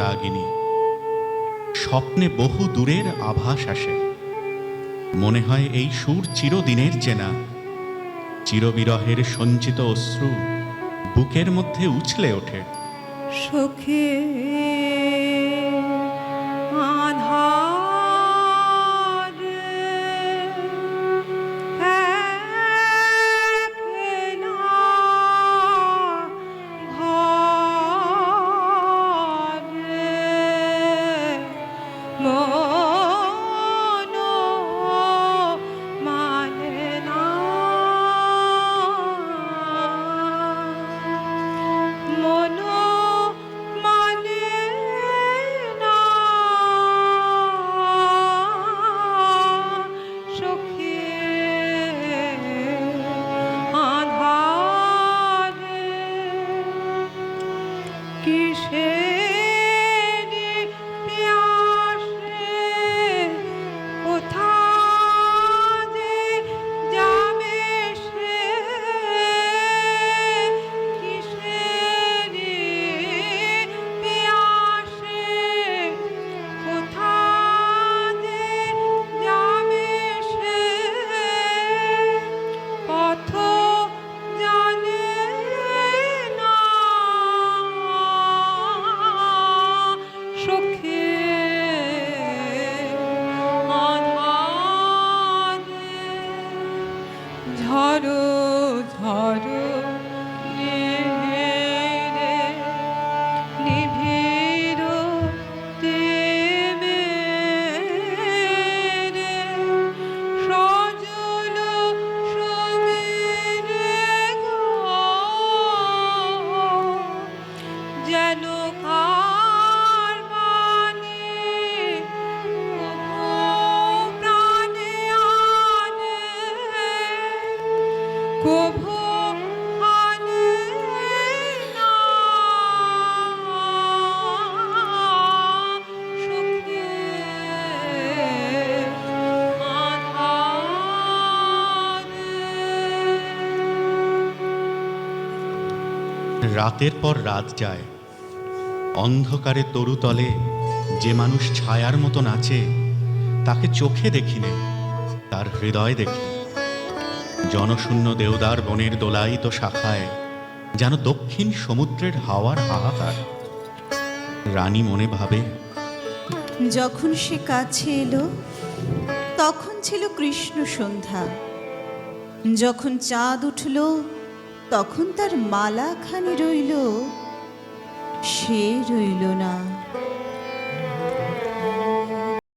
রাগিনী। স্বপ্নে বহু দূরের আভাস আসে, মনে হয় এই সুর চিরদিনের চেনা। চিরবিরহের সঞ্চিত অশ্রু বুকের মধ্যে উছলে ওঠে। সখী ঝড়ো ঝড়ো নিভিড় দেবে সজল সমীরে গো যেন কার বাণী প্রাণে আনে কভু আনে না সুখে আঁধারে। রাতের পর রাত যায়, অন্ধকারে তরুতলে যে মানুষ ছায়ার মতো নাচে, তাকে চোখে দেখিনে, তার হৃদয় দেখি। জনশূন্য দেওদার বনের দোলায়িত শাখায় যেন দক্ষিণ সমুদ্রের হাওয়ার হাহাকার। রানী মনে ভাবে, যখন সে কাছে এলো তখন ছিল কৃষ্ণ সন্ধ্যা। যখন চাঁদ উঠল তখন তার মালাখানি রইল, সে রইল না।